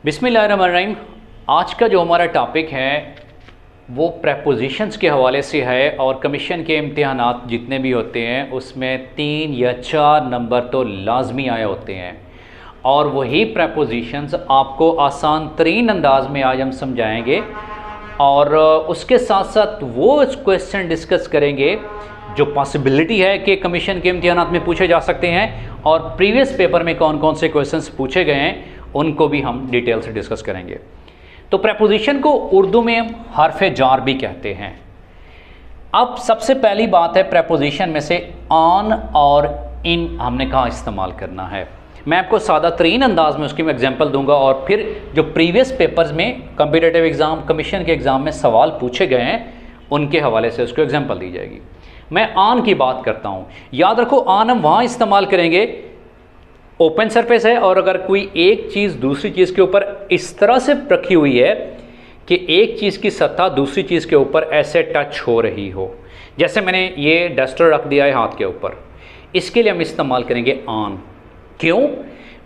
बिस्मिल्लाहिर्रहमानिर्रहीम। आज का जो हमारा टॉपिक है वो प्रेपोजिशंस के हवाले से है और कमीशन के इम्तिहानात जितने भी होते हैं उसमें 3 या 4 नंबर तो लाजमी आए होते हैं और वही प्रेपोजिशंस आपको आसान तरीन अंदाज में आज हम समझाएंगे और उसके साथ साथ वो क्वेश्चन डिस्कस करेंगे जो पॉसिबिलिटी है कि कमीशन के इम्तिहानात में पूछे जा सकते हैं और प्रीवियस पेपर में कौन कौन से क्वेश्चंस पूछे गए हैं उनको भी हम डिटेल से डिस्कस करेंगे। तो प्रेपोजिशन को उर्दू में हम हरफ जार भी कहते हैं। अब सबसे पहली बात है प्रेपोजिशन में से ऑन और इन हमने कहाँ इस्तेमाल करना है। मैं आपको सादा तरीन अंदाज में उसकी मैं एग्जांपल दूंगा और फिर जो प्रीवियस पेपर्स में कॉम्पिटिटिव एग्जाम कमीशन के एग्जाम में सवाल पूछे गए हैं उनके हवाले से उसको एग्जांपल दी जाएगी। मैं ऑन की बात करता हूँ। याद रखो ऑन हम वहाँ इस्तेमाल करेंगे ओपन सरफेस है और अगर कोई एक चीज़ दूसरी चीज़ के ऊपर इस तरह से रखी हुई है कि एक चीज़ की सतह दूसरी चीज़ के ऊपर ऐसे टच हो रही हो, जैसे मैंने ये डस्टर रख दिया है हाथ के ऊपर, इसके लिए हम इस्तेमाल करेंगे ऑन। क्यों?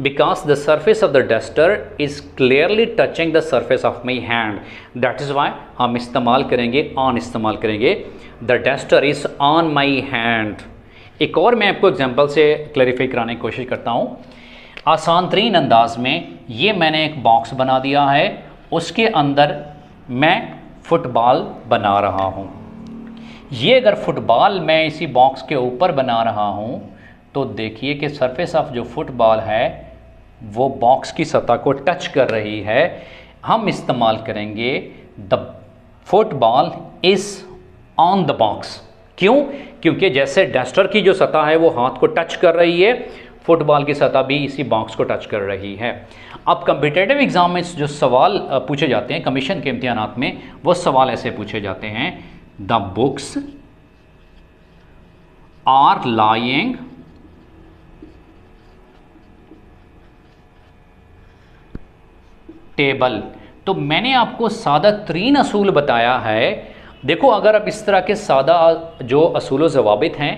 Because the surface of the duster is clearly touching the surface of my hand, that is why हम इस्तेमाल करेंगे ऑन, इस्तेमाल करेंगे the duster is on my hand. एक और मैं आपको एग्जांपल से क्लैरिफाई कराने की कोशिश करता हूँ आसान तरीन अंदाज में। ये मैंने एक बॉक्स बना दिया है, उसके अंदर मैं फुटबॉल बना रहा हूँ। ये अगर फुटबॉल मैं इसी बॉक्स के ऊपर बना रहा हूँ तो देखिए कि सरफेस ऑफ जो फुटबॉल है वो बॉक्स की सतह को टच कर रही है। हम इस्तेमाल करेंगे the football is on the box. क्यों? क्योंकि जैसे डस्टर की जो सतह है वो हाथ को टच कर रही है, फुटबॉल की सतह भी इसी बॉक्स को टच कर रही है। अब कॉम्पिटिटिव एग्जाम में जो सवाल पूछे जाते हैं कमीशन के इम्तिहानात में, वो सवाल ऐसे पूछे जाते हैं, the books are lying table. तो मैंने आपको सादा तरीन असूल बताया है। देखो अगर आप इस तरह के सादा जो असूल व ज़वाबित हैं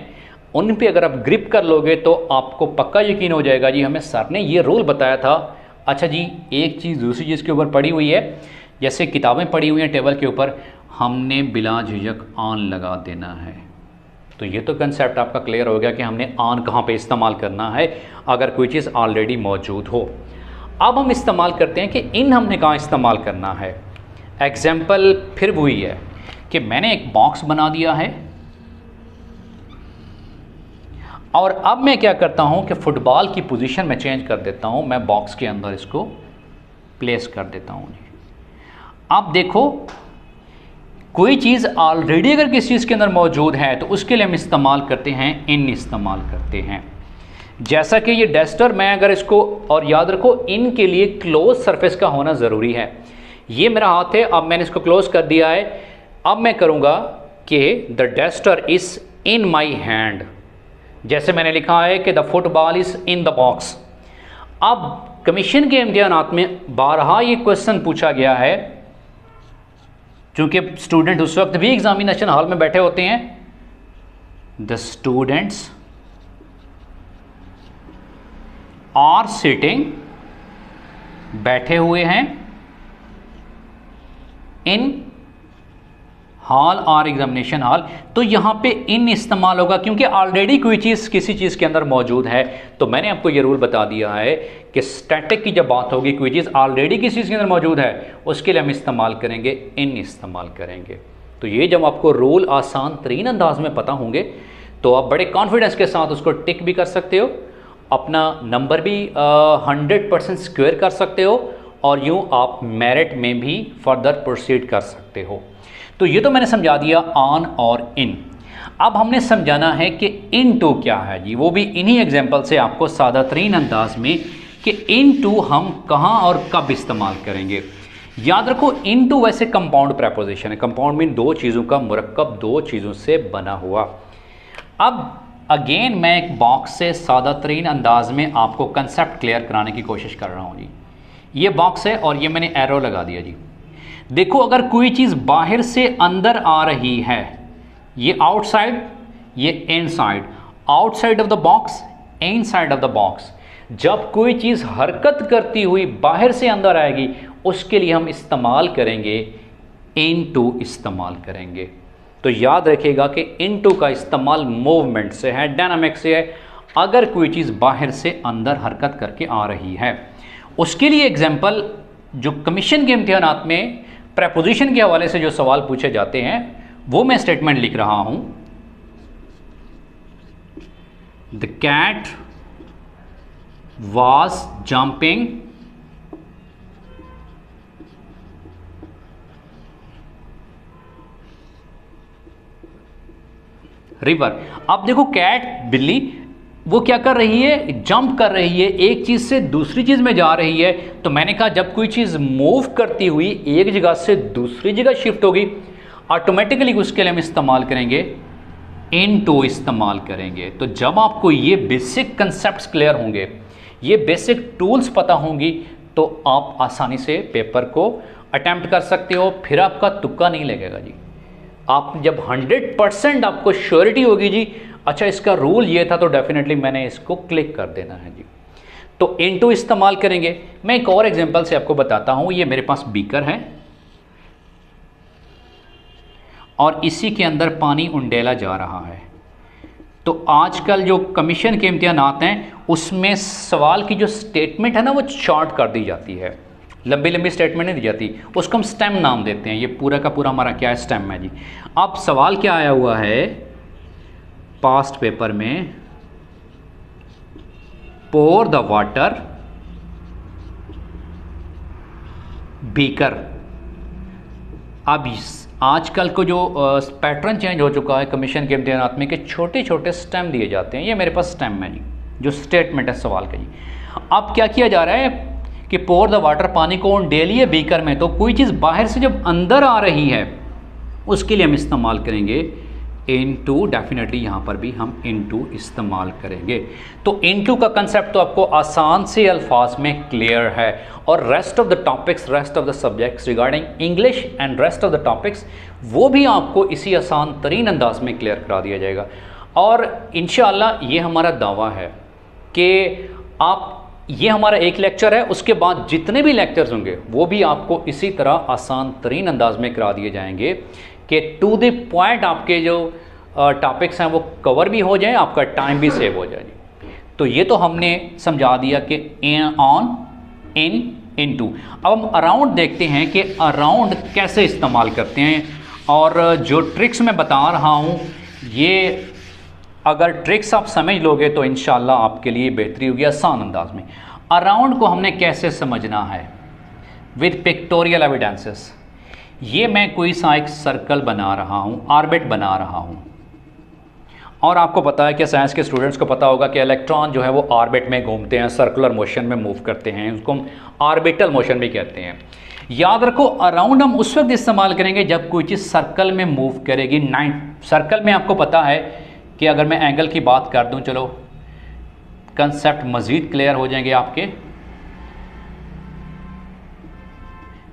उन पे अगर आप ग्रिप कर लोगे तो आपको पक्का यकीन हो जाएगा जी हमें सर ने ये रूल बताया था। अच्छा जी, एक चीज़ दूसरी चीज़ के ऊपर पड़ी हुई है, जैसे किताबें पड़ी हुई हैं टेबल के ऊपर, हमने बिला झिझक ऑन लगा देना है। तो ये तो कंसेप्ट आपका क्लियर हो गया कि हमने ऑन कहाँ पे इस्तेमाल करना है अगर कोई चीज़ ऑलरेडी मौजूद हो। अब हम इस्तेमाल करते हैं कि इन हमने कहाँ इस्तेमाल करना है। एग्जाम्पल फिर वही है कि मैंने एक बॉक्स बना दिया है और अब मैं क्या करता हूं कि फुटबॉल की पोजीशन में चेंज कर देता हूं, मैं बॉक्स के अंदर इसको प्लेस कर देता हूं। अब देखो कोई चीज़ ऑलरेडी अगर किसी चीज़ के अंदर मौजूद है तो उसके लिए हम इस्तेमाल करते हैं इन, इस्तेमाल करते हैं। जैसा कि ये डस्टर मैं अगर इसको, और याद रखो इन के लिए क्लोज सरफेस का होना ज़रूरी है। ये मेरा हाथ है, अब मैंने इसको क्लोज कर दिया है। अब मैं करूँगा कि the duster is in my hand, जैसे मैंने लिखा है कि the football is in the box. अब कमीशन के इम्तिहानात में बारहा ये क्वेश्चन पूछा गया है, चूँकि स्टूडेंट उस वक्त भी एग्जामिनेशन हॉल में बैठे होते हैं। द स्टूडेंट्स आर सिटिंग, बैठे हुए हैं, इन हॉल और एग्जामिनेशन हॉल। तो यहाँ पे इन इस्तेमाल होगा क्योंकि ऑलरेडी कोई चीज़ किसी चीज़ के अंदर मौजूद है। तो मैंने आपको ये रूल बता दिया है कि स्टैटिक की जब बात होगी, कोई चीज़ ऑलरेडी किसी चीज़ के अंदर मौजूद है, उसके लिए हम इस्तेमाल करेंगे इन, इस्तेमाल करेंगे। तो ये जब आपको रूल आसान तरीन अंदाज में पता होंगे तो आप बड़े कॉन्फिडेंस के साथ उसको टिक भी कर सकते हो, अपना नंबर भी 100% स्क्वेयर कर सकते हो और यूँ आप मेरिट में भी फर्दर प्रोसीड कर सकते हो। तो ये तो मैंने समझा दिया ऑन और इन। अब हमने समझाना है कि इन टू क्या है जी, वो भी इन्हीं एग्जांपल से आपको सादा तरीन अंदाज में कि इन टू हम कहाँ और कब इस्तेमाल करेंगे। याद रखो इन टू वैसे कंपाउंड प्रेपोजिशन है। कंपाउंड मीन दो चीज़ों का मुरक्कब, दो चीज़ों से बना हुआ। अब अगेन मैं एक बॉक्स से सादा तरीन अंदाज में आपको कंसेप्ट क्लियर कराने की कोशिश कर रहा हूँ जी। ये बॉक्स है और ये मैंने एरो लगा दिया जी। देखो अगर कोई चीज़ बाहर से अंदर आ रही है, ये आउटसाइड, ये inside, outside of the box, inside of the box. जब कोई चीज़ हरकत करती हुई बाहर से अंदर आएगी उसके लिए हम इस्तेमाल करेंगे इनटू इस्तेमाल करेंगे। तो याद रखिएगा कि इनटू का इस्तेमाल मूवमेंट से है, डायनामिक से है, अगर कोई चीज़ बाहर से अंदर हरकत करके आ रही है। उसके लिए एग्जाम्पल जो कमीशन के इम्तिहानात में प्रेपोजिशन के हवाले से जो सवाल पूछे जाते हैं वो मैं स्टेटमेंट लिख रहा हूं। The cat was jumping river. अब देखो कैट बिल्ली वो क्या कर रही है, जंप कर रही है, एक चीज से दूसरी चीज में जा रही है। तो मैंने कहा जब कोई चीज मूव करती हुई एक जगह से दूसरी जगह शिफ्ट होगी ऑटोमेटिकली उसके लिए हम इस्तेमाल करेंगे इनटू इस्तेमाल करेंगे। तो जब आपको ये बेसिक कंसेप्ट्स क्लियर होंगे, ये बेसिक टूल्स पता होंगी, तो आप आसानी से पेपर को अटेम्प्ट कर सकते हो। फिर आपका तुक्का नहीं लगेगा जी। आप जब 100% आपको श्योरिटी होगी जी अच्छा इसका रूल ये था तो डेफिनेटली मैंने इसको क्लिक कर देना है जी। तो इनटू इस्तेमाल करेंगे। मैं एक और एग्जांपल से आपको बताता हूं। ये मेरे पास बीकर है और इसी के अंदर पानी उंडेला जा रहा है। तो आजकल जो कमीशन के इम्तिहानात हैं उसमें सवाल की जो स्टेटमेंट है ना वो शॉर्ट कर दी जाती है, लंबी लंबी स्टेटमेंट नहीं दी जाती, उसको हम स्टेम नाम देते हैं। ये पूरा का पूरा हमारा क्या है, स्टेम है जी। अब सवाल क्या आया हुआ है पास्ट पेपर में, पोर द वाटर बीकर। अब आजकल को जो पैटर्न चेंज हो चुका है कमीशन के इम्तिहानात में कि छोटे छोटे स्टेम दिए जाते हैं। ये मेरे पास स्टेम है जी, जो स्टेटमेंट है सवाल का जी। अब क्या किया जा रहा है कि पोर द वाटर, पानी को उंडेलिए बीकर में। तो कोई चीज़ बाहर से जब अंदर आ रही है उसके लिए हम इस्तेमाल करेंगे इनटू। डेफिनेटली यहाँ पर भी हम इनटू इस्तेमाल करेंगे। तो इनटू का कंसेप्ट तो आपको आसान से अल्फाज में क्लियर है और rest of the topics, rest of the subjects regarding English and rest of the topics वो भी आपको इसी आसान तरीन अंदाज में क्लियर करा दिया जाएगा। और इंशाअल्लाह ये हमारा दावा है कि आप, ये हमारा एक लेक्चर है, उसके बाद जितने भी लेक्चर्स होंगे वो भी आपको इसी तरह आसान तरीन अंदाज में करा दिए जाएंगे कि टू द पॉइंट आपके जो टॉपिक्स हैं वो कवर भी हो जाए, आपका टाइम भी सेव हो जाए। तो ये तो हमने समझा दिया कि ऑन, इन, इनटू। अब हम अराउंड देखते हैं कि अराउंड कैसे इस्तेमाल करते हैं। और जो ट्रिक्स मैं बता रहा हूँ ये अगर ट्रिक्स आप समझ लोगे तो इंशाल्लाह आपके लिए बेहतरी होगी आसान अंदाज में। अराउंड को हमने कैसे समझना है, विद पिक्टोरियल एविडेंसेस। ये मैं कोई सा एक सर्कल बना रहा हूँ, ऑर्बिट बना रहा हूँ, और आपको पता है कि साइंस के स्टूडेंट्स को पता होगा कि इलेक्ट्रॉन जो है वो ऑर्बिट में घूमते हैं, सर्कुलर मोशन में मूव करते हैं, उसको हम ऑर्बिटल मोशन भी कहते हैं। याद रखो अराउंड हम उस वक्त इस्तेमाल करेंगे जब कोई चीज़ सर्कल में मूव करेगी। सर्कल में आपको पता है कि अगर मैं एंगल की बात कर दूं, चलो कंसेप्ट मज़ीद क्लियर हो जाएंगे आपके।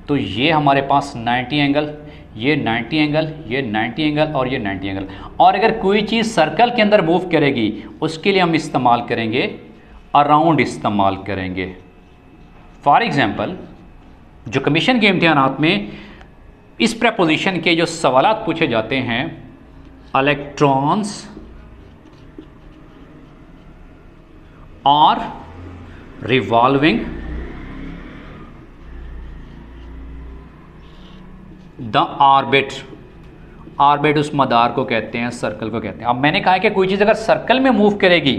तो ये हमारे पास 90 एंगल, ये 90 एंगल, ये 90 एंगल और ये 90 एंगल। और अगर कोई चीज़ सर्कल के अंदर मूव करेगी उसके लिए हम इस्तेमाल करेंगे अराउंड इस्तेमाल करेंगे। फॉर एग्जांपल जो कमीशन के इम्तिहानात में इस प्रेपोजिशन के जो सवालात पूछे जाते हैं, electrons are revolving the orbit. Orbit उस मदार को कहते हैं, सर्कल को कहते हैं। अब मैंने कहा है कि कोई चीज़ अगर सर्कल में मूव करेगी,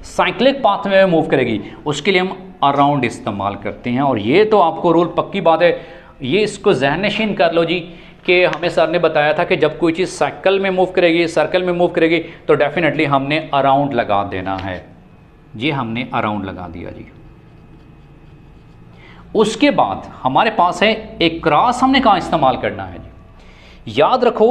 साइक्लिक पाथ में मूव करेगी, उसके लिए हम अराउंड इस्तेमाल करते हैं। और ये तो आपको रूल पक्की बात है, ये इसको जहन नशीन कर लो जी कि हमें सर ने बताया था कि जब कोई चीज़ साइकिल में मूव करेगी, सर्कल में मूव करेगी, तो डेफिनेटली हमने अराउंड लगा देना है। ये हमने अराउंड लगा दिया जी। उसके बाद हमारे पास है एक क्रॉस, हमने कहाँ इस्तेमाल करना है जी। याद रखो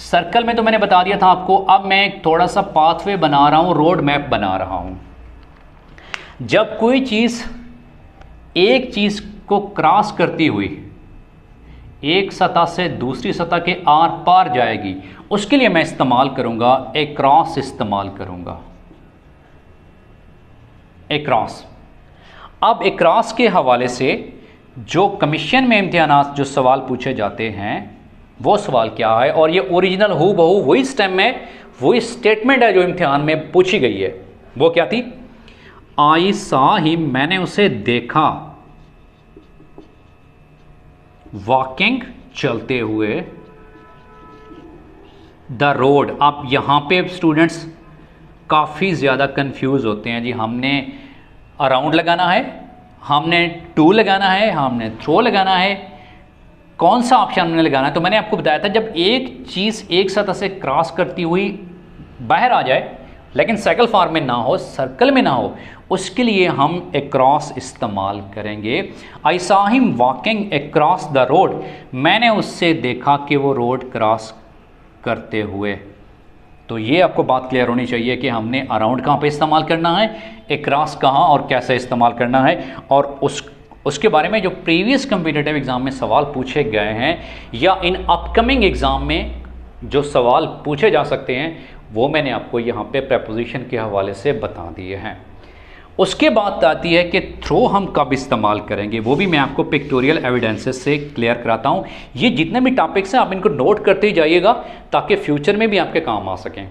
सर्कल में तो मैंने बता दिया था आपको। अब मैं एक थोड़ा सा पाथवे बना रहा हूं, रोड मैप बना रहा हूं। जब कोई चीज़ एक चीज़ को क्रॉस करती हुई एक सतह से दूसरी सतह के आर पार जाएगी, उसके लिए मैं इस्तेमाल करूंगा एक क्रॉस इस्तेमाल करूंगा। एक्रॉस। अब एक्रॉस के हवाले से जो कमीशन में इम्तिहानात जो सवाल पूछे जाते हैं वो सवाल क्या है, और ये ओरिजिनल हू बहू वही स्टेम में वही स्टेटमेंट है जो इम्तिहान में पूछी गई है। वो क्या थी? आई सा हिम, मैंने उसे देखा, वॉकिंग, चलते हुए, द रोड। अब यहां पे स्टूडेंट्स काफ़ी ज़्यादा कंफ्यूज होते हैं जी, हमने अराउंड लगाना है, हमने टू लगाना है, हमने थ्रो लगाना है, कौन सा ऑप्शन हमने लगाना है? तो मैंने आपको बताया था जब एक चीज़ एक सतह से क्रॉस करती हुई बाहर आ जाए लेकिन साइकिल फॉर्म में ना हो, सर्कल में ना हो, उसके लिए हम अक्रॉस इस्तेमाल करेंगे। I saw him walking across the road, मैंने उससे देखा कि वो रोड क्रॉस करते हुए। तो ये आपको बात क्लियर होनी चाहिए कि हमने अराउंड कहाँ पे इस्तेमाल करना है, अक्रॉस कहाँ और कैसे इस्तेमाल करना है, और उसके बारे में जो प्रीवियस कम्पिटिटिव एग्ज़ाम में सवाल पूछे गए हैं या इन अपकमिंग एग्ज़ाम में जो सवाल पूछे जा सकते हैं वो मैंने आपको यहाँ पे प्रेपोजिशन के हवाले से बता दिए हैं। उसके बाद आती है कि थ्रो हम कब इस्तेमाल करेंगे, वो भी मैं आपको पिक्टोरियल एविडेंसेस से क्लियर कराता हूँ। ये जितने भी टॉपिक्स हैं आप इनको नोट करते ही जाइएगा ताकि फ्यूचर में भी आपके काम आ सकें।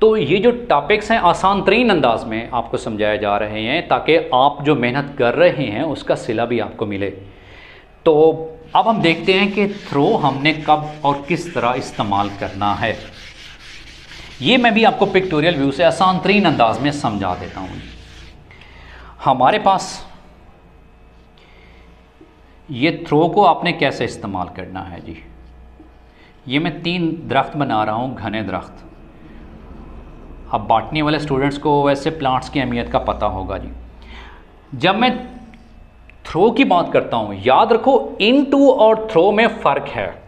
तो ये जो टॉपिक्स हैं आसान तरीन अंदाज में आपको समझाए जा रहे हैं ताकि आप जो मेहनत कर रहे हैं उसका सिला भी आपको मिले। तो अब हम देखते हैं कि थ्रो हमने कब और किस तरह इस्तेमाल करना है। ये मैं भी आपको पिक्टोरियल व्यू से आसान तरीन अंदाज में समझा देता हूँ। हमारे पास ये थ्रो को आपने कैसे इस्तेमाल करना है जी। ये मैं 3 दरख्त बना रहा हूँ, घने दरख्त। अब बांटने वाले स्टूडेंट्स को वैसे प्लांट्स की अहमियत का पता होगा जी। जब मैं थ्रो की बात करता हूँ, याद रखो इनटू और थ्रो में फ़र्क है।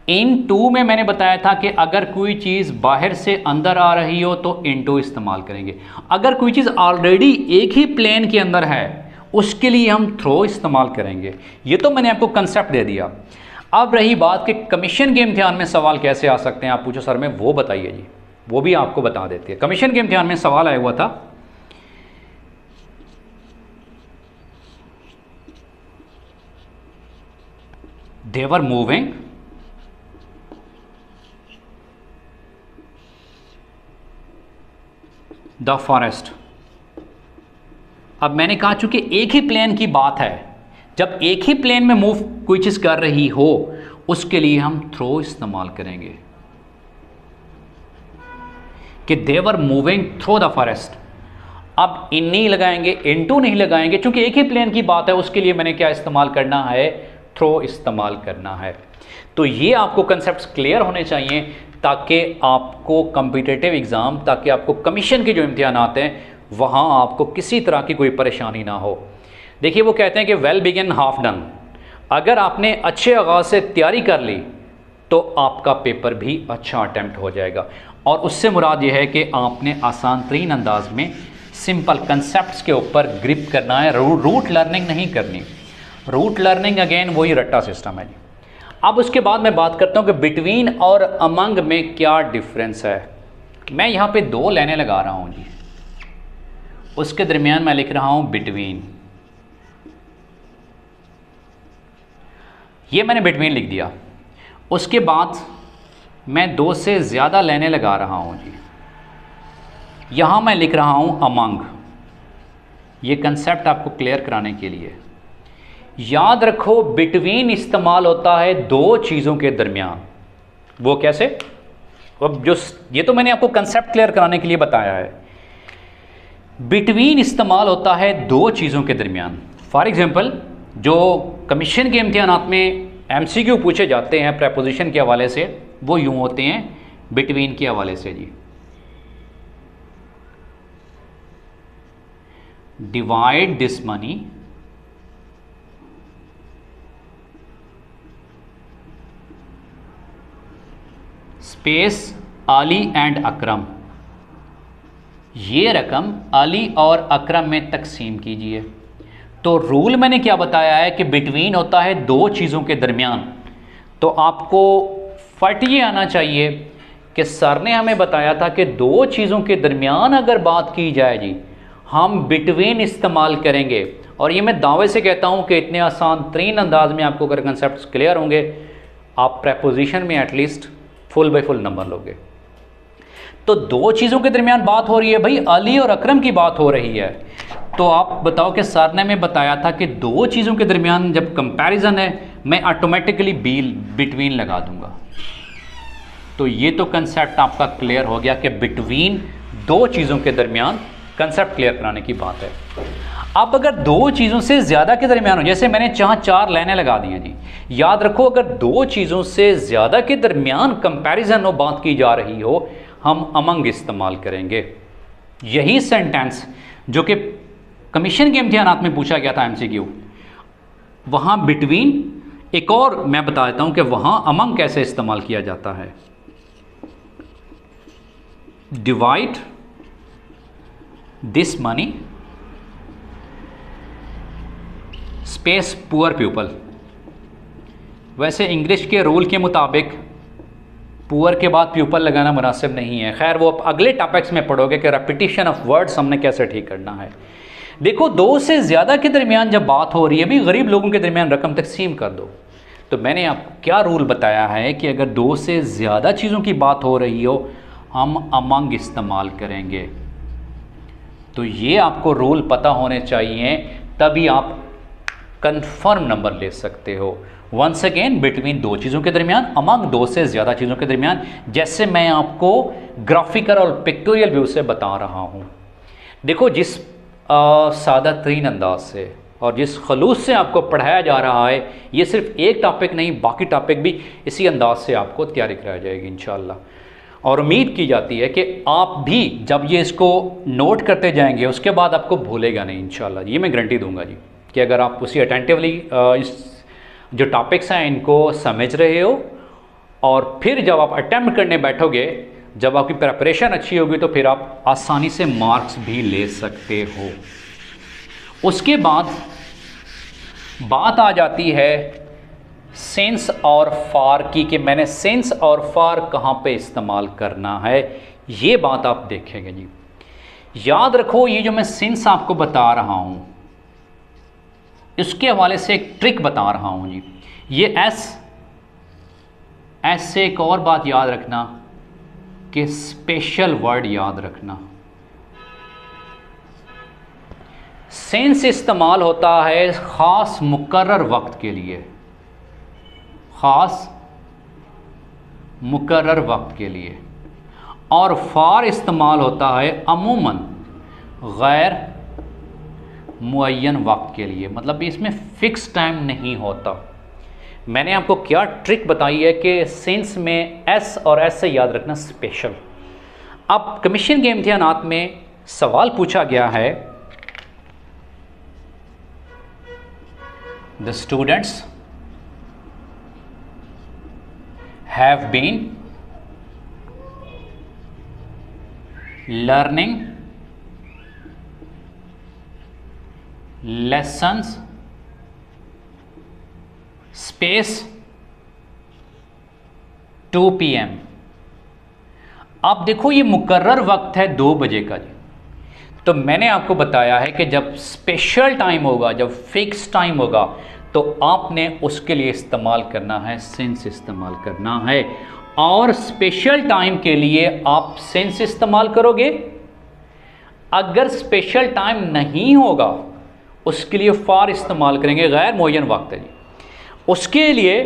इनटू में मैंने बताया था कि अगर कोई चीज़ बाहर से अंदर आ रही हो तो इनटू इस्तेमाल करेंगे। अगर कोई चीज़ ऑलरेडी एक ही प्लेन के अंदर है उसके लिए हम थ्रो इस्तेमाल करेंगे। ये तो मैंने आपको कंसेप्ट दे दिया। अब रही बात कि कमीशन के इम्तिहान में सवाल कैसे आ सकते हैं, आप पूछो सर में, वो बताइए जी। वो भी आपको बता देती है। कमीशन के इम्तिहान में सवाल आया हुआ था, दे वर मूविंग द फॉरेस्ट। अब मैंने कहा चूंकि एक ही प्लेन की बात है, जब एक ही प्लेन में मूव कोई चीज कर रही हो उसके लिए हम थ्रो इस्तेमाल करेंगे कि they were moving through the forest. अब इन नहीं लगाएंगे, इनटू नहीं लगाएंगे, क्योंकि एक ही प्लेन की बात है, उसके लिए मैंने क्या इस्तेमाल करना है, थ्रो इस्तेमाल करना है। तो ये आपको कंसेप्ट्स क्लियर होने चाहिए ताकि आपको कॉम्पिटिटिव एग्ज़ाम, ताकि आपको कमीशन के जो इम्तिहान आते हैं वहाँ आपको किसी तरह की कोई परेशानी ना हो। देखिए वो कहते हैं कि वेल बिगिन हाफ डन। अगर आपने अच्छे आगाज़ से तैयारी कर ली तो आपका पेपर भी अच्छा अटैम्प्ट हो जाएगा। और उससे मुराद ये है कि आपने आसान तरीन अंदाज में सिंपल कंसेप्ट्स के ऊपर ग्रिप करना है, रूट लर्निंग नहीं करनी। रूट लर्निंग अगेन वही रट्टा सिस्टम है जी। अब उसके बाद मैं बात करता हूँ कि बिटवीन और अमंग में क्या डिफरेंस है। मैं यहाँ पे 2 लाइनें लगा रहा हूँ जी, उसके दरमियान मैं लिख रहा हूँ बिटवीन। ये मैंने बिटवीन लिख दिया। उसके बाद मैं 2 से ज़्यादा लाइनें लगा रहा हूँ जी, यहाँ मैं लिख रहा हूँ अमंग। ये कंसेप्ट आपको क्लियर कराने के लिए याद रखो बिटवीन इस्तेमाल होता है 2 चीज़ों के दरमियान। वो कैसे? अब जो ये तो मैंने आपको कंसेप्ट क्लियर कराने के लिए बताया है। बिटवीन इस्तेमाल होता है 2 चीज़ों के दरमियान। फॉर एग्जांपल जो कमीशन के इम्तिहानात में एमसीक्यू पूछे जाते हैं प्रेपोजिशन के हवाले से, वो यूँ होते हैं बिटवीन के हवाले से जी। Divide this money space Ali and Akram. ये रकम अली और अकरम में तकसीम कीजिए। तो रूल मैंने क्या बताया है कि बिटवीन होता है 2 चीज़ों के दरमियान। तो आपको फट ये आना चाहिए कि सर ने हमें बताया था कि 2 चीज़ों के दरमियान अगर बात की जाए जी, हम बिटवीन इस्तेमाल करेंगे। और ये मैं दावे से कहता हूँ कि इतने आसान तरीन अंदाज में आपको अगर कंसेप्ट क्लियर होंगे, आप प्रेपोजिशन में at least full by full number लोगे। तो दो चीज़ों के दरमियान बात हो रही है भाई, अली और अकरम की बात हो रही है। तो आप बताओ कि सर ने मैं बताया था कि दो चीज़ों के दरमियान जब कंपैरिजन है मैं ऑटोमेटिकली बिटवीन लगा दूंगा। तो ये तो कंसेप्ट आपका क्लियर हो गया कि बिटवीन दो चीज़ों के दरमियान कंसेप्ट क्लियर कराने की बात है। अब अगर दो चीज़ों से ज़्यादा के दरमियान हो, जैसे मैंने जहाँ 4 लाइनें लगा दी हैं जी, याद रखो अगर दो चीज़ों से ज़्यादा के दरमियान कंपैरिजन हो, बात की जा रही हो, हम अमंग इस्तेमाल करेंगे। यही सेंटेंस जो कि कमीशन के इम्तिहानात में पूछा गया था एमसीक्यू, वहाँ बिटवीन, एक और मैं बता देता हूँ कि वहाँ अमंग कैसे इस्तेमाल किया जाता है। Divide this money space poor people. वैसे इंग्लिश के रूल के मुताबिक पुअर के बाद पीपल लगाना मुनासिब नहीं है। खैर वो अगले टॉपिक्स में पढ़ोगे कि रेपिटेशन ऑफ वर्ड्स हमने कैसे ठीक करना है। देखो, दो से ज़्यादा के दरमियान जब बात हो रही है भी, गरीब लोगों के दरमियान रकम तकसीम कर दो। तो मैंने आपको क्या रूल बताया है कि अगर दो से ज़्यादा चीज़ों की बात हो रही हो, हम अमंग इस्तेमाल करेंगे। तो ये आपको रूल पता होने चाहिए, तभी आप कंफर्म नंबर ले सकते हो। वंस अगेन, बिटवीन दो चीज़ों के दरमियान, अमंग दो से ज़्यादा चीज़ों के दरमियान, जैसे मैं आपको ग्राफिकल और पिक्टोरियल व्यू से बता रहा हूँ। देखो, जिस सादा तरीन अंदाज से और जिस खलूस से आपको पढ़ाया जा रहा है, ये सिर्फ एक टॉपिक नहीं, बाकी टॉपिक भी इसी अंदाज से आपको तैयारी कराई जाएगी इंशाअल्लाह। और उम्मीद की जाती है कि आप भी जब ये इसको नोट करते जाएंगे, उसके बाद आपको भूलेगा नहीं इंशाअल्लाह। ये मैं गारंटी दूंगा जी कि अगर आप उसी अटेंटिवली इस जो टॉपिक्स हैं इनको समझ रहे हो, और फिर जब आप अटेम्प्ट करने बैठोगे, जब आपकी प्रिपरेशन अच्छी होगी, तो फिर आप आसानी से मार्क्स भी ले सकते हो। उसके बाद बात आ जाती है सिंस और फार की, कि मैंने सिंस और फार कहाँ पे इस्तेमाल करना है। ये बात आप देखेंगे जी। याद रखो, ये जो मैं सिंस आपको बता रहा हूँ, इसके हवाले से एक ट्रिक बता रहा हूँ जी। ये एस से एक और बात याद रखना कि स्पेशल वर्ड याद रखना। सिंस इस्तेमाल होता है ख़ास मुकर्रर वक्त के लिए, ख़ास मुकर्रर वक्त के लिए। और फार इस्तेमाल होता है अमूमन गैर मुअय्यन वक्त के लिए, मतलब इसमें फ़िक्स टाइम नहीं होता। मैंने आपको क्या ट्रिक बताई है कि सिंस में एस और एस से याद रखना स्पेशल। अब कमीशन के इम्तिहानात में सवाल पूछा गया है, the students have been learning lessons space 2 PM। आप देखो, ये मुकर्रर वक्त है 2 बजे का जी। तो मैंने आपको बताया है कि जब स्पेशल टाइम होगा, जब फिक्स टाइम होगा, तो आपने उसके लिए इस्तेमाल करना है, सिंस इस्तेमाल करना है। और स्पेशल टाइम के लिए आप सिंस इस्तेमाल करोगे। अगर स्पेशल टाइम नहीं होगा, उसके लिए फार इस्तेमाल करेंगे, गैर मुअय्यन वक्त है जी। उसके लिए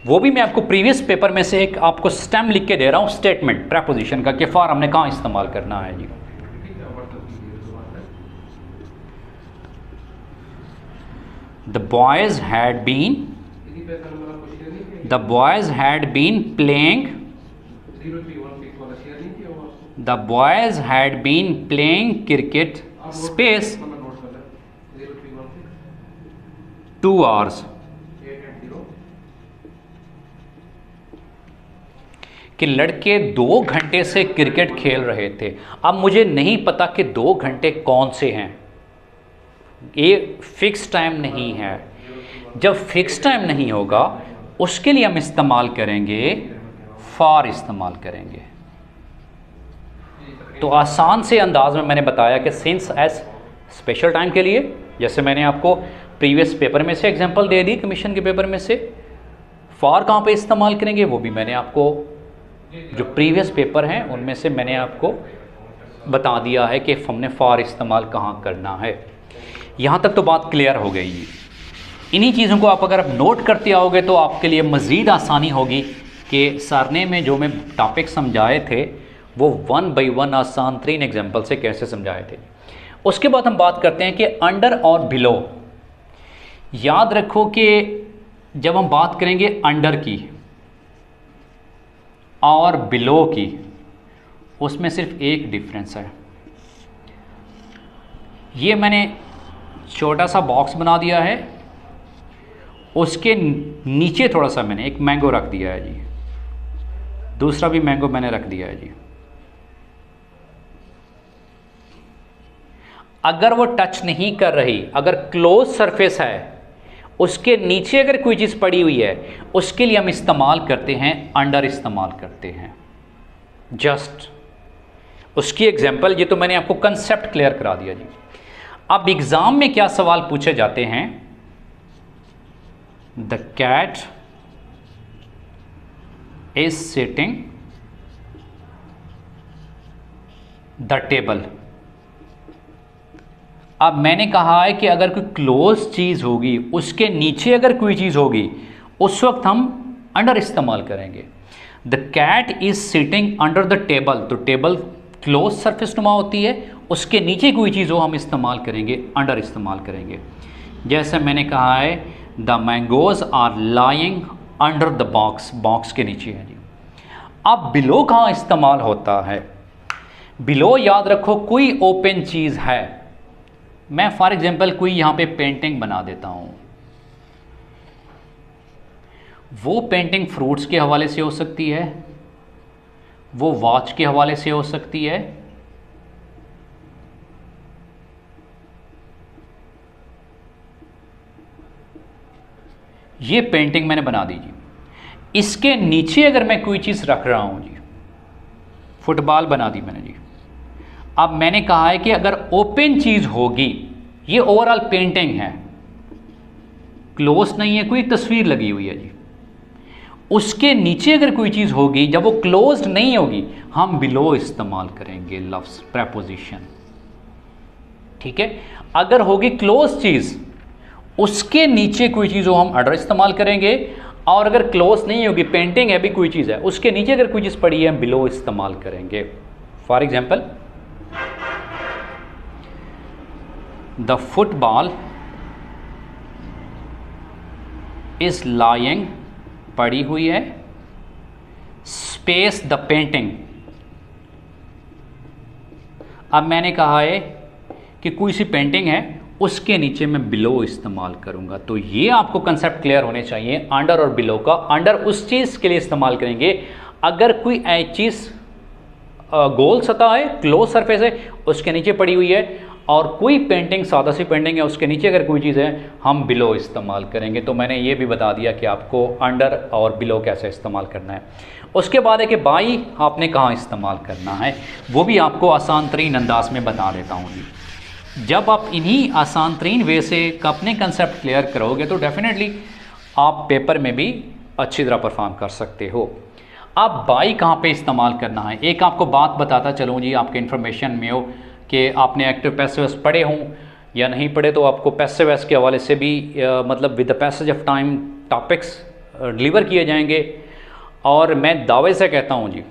वो भी मैं आपको प्रीवियस पेपर में से एक आपको स्टेम लिख के दे रहा हूँ, स्टेटमेंट प्रेपोजिशन का, कि फार हमने कहाँ इस्तेमाल करना है जी। The boys had been playing. The boys had been playing cricket space 2 hours. कि लड़के 2 घंटे से क्रिकेट खेल रहे थे। अब मुझे नहीं पता कि 2 घंटे कौन से हैं, ये फिक्स टाइम नहीं है। जब फिक्स टाइम नहीं होगा, उसके लिए हम इस्तेमाल करेंगे, फार इस्तेमाल करेंगे। तो आसान से अंदाज में मैंने बताया कि सिंस एस स्पेशल टाइम के लिए, जैसे मैंने आपको प्रीवियस पेपर में से एग्जांपल दे दी, कमीशन के पेपर में से। फॉर कहाँ पे इस्तेमाल करेंगे वो भी मैंने आपको, जो प्रीवियस पेपर हैं उनमें से मैंने आपको बता दिया है कि हमने फॉर इस्तेमाल कहाँ करना है। यहाँ तक तो बात क्लियर हो गई। इन्हीं चीज़ों को आप अगर आप नोट करते आओगे तो आपके लिए मज़ीद आसानी होगी कि सर ने में जो मैं टॉपिक समझाए थे वो 1 बाई 1 आसान तरीन एग्जाम्पल से कैसे समझाए थे। उसके बाद हम बात करते हैं कि अंडर और बिलो। याद रखो कि जब हम बात करेंगे अंडर की और बिलो की, उसमें सिर्फ एक डिफरेंस है। ये मैंने छोटा सा बॉक्स बना दिया है, उसके नीचे थोड़ा सा मैंने एक मैंगो रख दिया है जी, दूसरा भी मैंगो मैंने रख दिया है जी। अगर वो टच नहीं कर रही, अगर क्लोज सरफेस है, उसके नीचे अगर कोई चीज़ पड़ी हुई है, उसके लिए हम इस्तेमाल करते हैं अंडर इस्तेमाल करते हैं। जस्ट उसकी एग्जांपल, ये तो मैंने आपको कंसेप्ट क्लियर करा दिया जी। अब एग्जाम में क्या सवाल पूछे जाते हैं, the cat is sitting the table. अब मैंने कहा है कि अगर कोई क्लोज चीज़ होगी, उसके नीचे अगर कोई चीज़ होगी, उस वक्त हम अंडर इस्तेमाल करेंगे। The cat is sitting under the table, तो टेबल क्लोज सरफेस नुमा होती है, उसके नीचे कोई चीज़ हो हम इस्तेमाल करेंगे, अंडर इस्तेमाल करेंगे। जैसे मैंने कहा है the mangoes are lying under the box, box के नीचे है जी। अब बिलो कहाँ इस्तेमाल होता है? बिलो याद रखो कोई ओपन चीज़ है। मैं फॉर एग्जांपल कोई यहाँ पे पेंटिंग बना देता हूँ, वो पेंटिंग फ्रूट्स के हवाले से हो सकती है, वो वॉच के हवाले से हो सकती है, ये पेंटिंग मैंने बना दी जी। इसके नीचे अगर मैं कोई चीज़ रख रहा हूँ जी, फुटबॉल बना दी मैंने जी। अब मैंने कहा है कि अगर ओपन चीज़ होगी, ये ओवरऑल पेंटिंग है, क्लोज नहीं है, कोई तस्वीर लगी हुई है जी, उसके नीचे अगर कोई चीज़ होगी, जब वो क्लोज्ड नहीं होगी, हम बिलो इस्तेमाल करेंगे लफ्ज़ प्रेपोजिशन। ठीक है, अगर होगी क्लोज चीज़, उसके नीचे कोई चीज़ हो हम अंडर इस्तेमाल करेंगे, और अगर क्लोज नहीं होगी, पेंटिंग है भी कोई चीज़ है, उसके नीचे अगर कोई चीज़ पड़ी है हम बिलो इस्तेमाल करेंगे। For example the football is lying, पड़ी हुई है, स्पेस द पेंटिंग। अब मैंने कहा है कि कोई सी पेंटिंग है, उसके नीचे मैं बिलो इस्तेमाल करूंगा। तो ये आपको कंसेप्ट क्लियर होने चाहिए अंडर और बिलो का। अंडर उस चीज़ के लिए इस्तेमाल करेंगे अगर कोई चीज़ गोल सतह है, क्लोज सरफेस है, उसके नीचे पड़ी हुई है, और कोई पेंटिंग सादा सी पेंटिंग है, उसके नीचे अगर कोई चीज़ है, हम बिलो इस्तेमाल करेंगे। तो मैंने ये भी बता दिया कि आपको अंडर और बिलो कैसे इस्तेमाल करना है। उसके बाद है कि बाई आपने कहाँ इस्तेमाल करना है, वो भी आपको आसान तरीन अंदाज में बता देता हूँ जी। जब आप इन्हीं आसान तरीन वे से अपने कंसेप्ट क्लियर करोगे तो डेफिनेटली आप पेपर में भी अच्छी तरह परफॉर्म कर सकते हो। अब बाई कहाँ पे इस्तेमाल करना है, एक आपको बात बताता चलूँ जी, आपके इन्फॉर्मेशन में हो कि आपने एक्टिव पैसिव वॉइस पढ़े हों या नहीं पढ़े, तो आपको पैसिव वॉइस के हवाले से भी मतलब with the passage of time topics deliver किए जाएंगे। और मैं दावे से कहता हूँ जी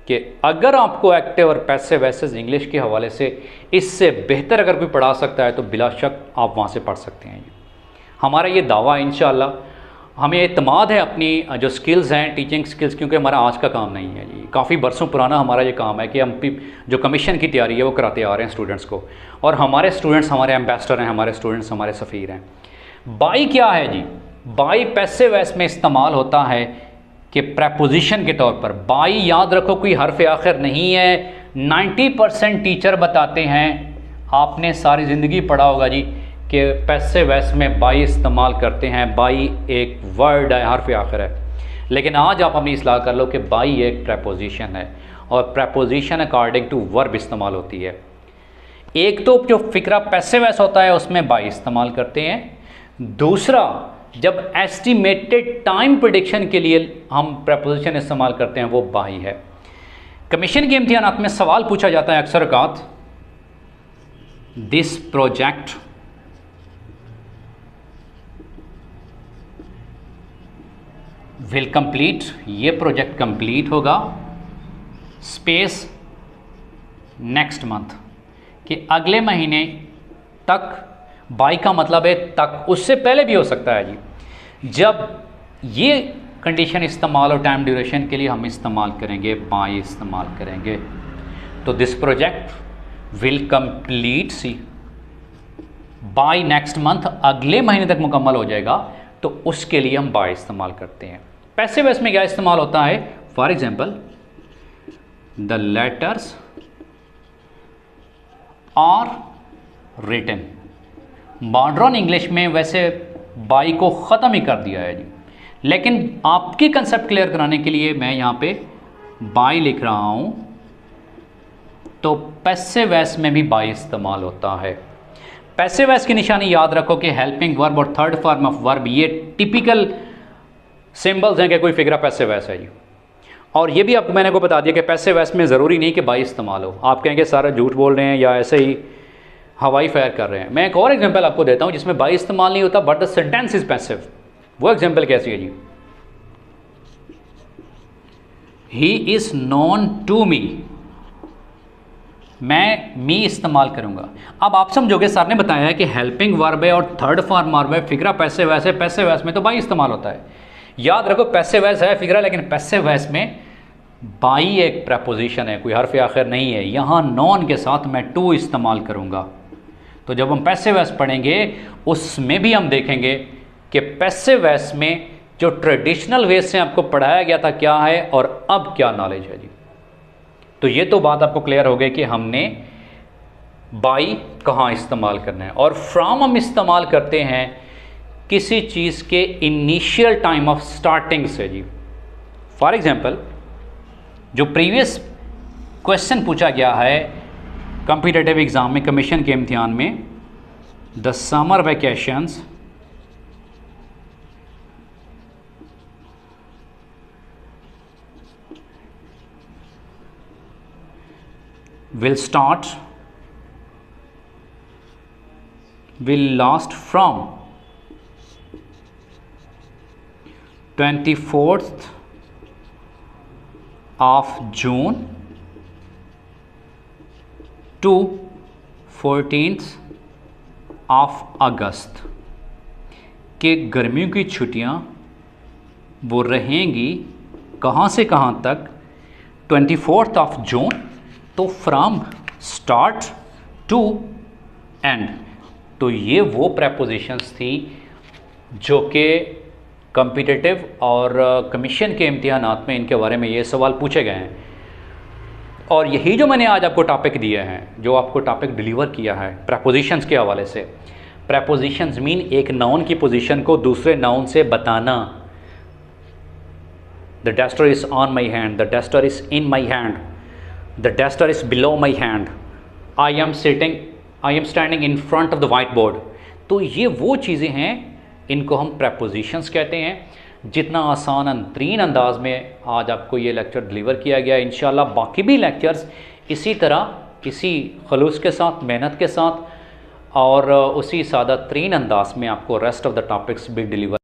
कि अगर आपको एक्टिव और पैसिव वॉइसेस इंग्लिश के हवाले से इससे बेहतर अगर कोई पढ़ा सकता है तो बिलाशक आप वहाँ से पढ़ सकते हैं। हमारा ये दावा इंशाअल्लाह, हमें एतमाद है अपनी जो स्किल्स हैं, टीचिंग स्किल्स, क्योंकि हमारा आज का काम नहीं है जी, काफ़ी बरसों पुराना हमारा ये काम है कि हम जो कमीशन की तैयारी है वो कराते आ रहे हैं स्टूडेंट्स को, और हमारे स्टूडेंट्स हमारे एम्बेसडर हैं, हमारे स्टूडेंट्स हमारे सफ़ीर हैं। बाई क्या है जी? बाई पैसिव वॉइस में इस्तेमाल होता है कि प्रेपोजिशन के तौर पर। बाई याद रखो कोई हर्फ आखिर नहीं है। 90% टीचर बताते हैं, आपने सारी ज़िंदगी पढ़ा होगा जी कि पैसिव वॉइस में बाई इस्तेमाल करते हैं, बाई एक वर्ड है, हर्फ आखिर है। लेकिन आज आप अपनी इस्लाह कर लो कि बाई एक प्रेपोजिशन है, और प्रेपोजिशन अकॉर्डिंग टू वर्ब इस्तेमाल होती है। एक तो जो फिक्रा पैसिव वॉइस होता है उसमें बाई इस्तेमाल करते हैं, दूसरा जब एस्टिमेटेड टाइम प्रेडिक्शन के लिए हम प्रेपोजिशन इस्तेमाल करते हैं वो बाई है। कमीशन के इम्तिहानात में सवाल पूछा जाता है अक्सर औकात, दिस प्रोजेक्ट विल कंप्लीट, ये प्रोजेक्ट कंप्लीट होगा स्पेस नेक्स्ट मंथ, कि अगले महीने तक। बाई का मतलब है तक, उससे पहले भी हो सकता है जी। जब ये कंडीशन इस्तेमाल और टाइम ड्यूरेशन के लिए हम इस्तेमाल करेंगे बाई इस्तेमाल करेंगे। तो this project will complete see by next month, अगले महीने तक मुकम्मल हो जाएगा, तो उसके लिए हम बाय इस्तेमाल करते हैं। पैसिव वॉइस में क्या इस्तेमाल होता है, for example the letters are written. Modern English में वैसे बाई को ख़त्म ही कर दिया है जी, लेकिन आपकी कंसेप्ट क्लियर कराने के लिए मैं यहाँ पे बाई लिख रहा हूँ। तो पैसिव वॉइस में भी बाई इस्तेमाल होता है। पैसिव वॉइस की निशानी याद रखो कि हेल्पिंग वर्ब और थर्ड फॉर्म ऑफ वर्ब ये टिपिकल सिंबल्स हैं कि कोई फिगरा पैसिव वॉइस है जी। और ये भी आपको मैंने को बता दिया कि पैसिव वॉइस में ज़रूरी नहीं कि बाई इस्तेमाल हो। आप कहेंगे सारा झूठ बोल रहे हैं या ऐसे ही हवाई फायर कर रहे हैं। मैं एक और एग्जांपल आपको देता हूं जिसमें बाई इस्तेमाल नहीं होता but the sentence is passive. वो एग्जांपल कैसी है जी, he is known to me, मैं मी इस्तेमाल करूंगा। अब आप समझोगे सर ने बताया है कि हेल्पिंग वर्ब है और थर्ड फॉर्म वर्ब है, फिगरा पैसिव वॉइस है, पैसिव वॉइस में तो बाई इस्तेमाल होता है। याद रखो पैसिव वॉइस है फिगरा, लेकिन पैसिव वॉइस में बाई एक प्रपोजिशन है, कोई हर्फ आखिर नहीं है। यहां नॉन के साथ मैं टू इस्तेमाल करूंगा। तो जब हम पैसिव वॉइस पढ़ेंगे उसमें भी हम देखेंगे कि पैसिव वॉइस में जो ट्रेडिशनल वे से आपको पढ़ाया गया था क्या है और अब क्या नॉलेज है जी। तो ये तो बात आपको क्लियर हो गई कि हमने बाई कहाँ इस्तेमाल करना है। और फ्रॉम हम इस्तेमाल करते हैं किसी चीज़ के इनिशियल टाइम ऑफ स्टार्टिंग से जी। फॉर एग्जाम्पल जो प्रीवियस क्वेश्चन पूछा गया है कॉम्पिटिटिव एग्जाम में, कमीशन के इम्तिहान में, the summer vacations will last from 24th of June to 14th of August कि गर्मियों की छुट्टियां वो रहेंगी कहाँ से कहाँ तक, 24th ऑफ जून, तो फ्रॉम स्टार्ट टू एंड। तो ये वो प्रेपोजिशंस थी जो कि कॉम्पिटिटिव और कमीशन के इम्तिहानात में इनके बारे में ये सवाल पूछे गए हैं। और यही जो मैंने आज आपको टॉपिक दिए हैं, जो आपको टॉपिक डिलीवर किया है प्रेपोजिशंस के हवाले से। प्रेपोजिशंस मीन एक नाउन की पोजीशन को दूसरे नाउन से बताना। The duster is on my hand, the duster is in my hand, the duster is below my hand, I am standing in front of the white board. तो ये वो चीज़ें हैं, इनको हम प्रेपोजिशंस कहते हैं। जितना आसान तरीन अंदाज में आज आपको ये लेक्चर डिलीवर किया गया, इंशाल्लाह बाकी भी लेक्चर्स इसी तरह इसी खलूस के साथ, मेहनत के साथ और उसी सादा तरीन अंदाज में आपको रेस्ट ऑफ द टॉपिक्स भी डिलीवर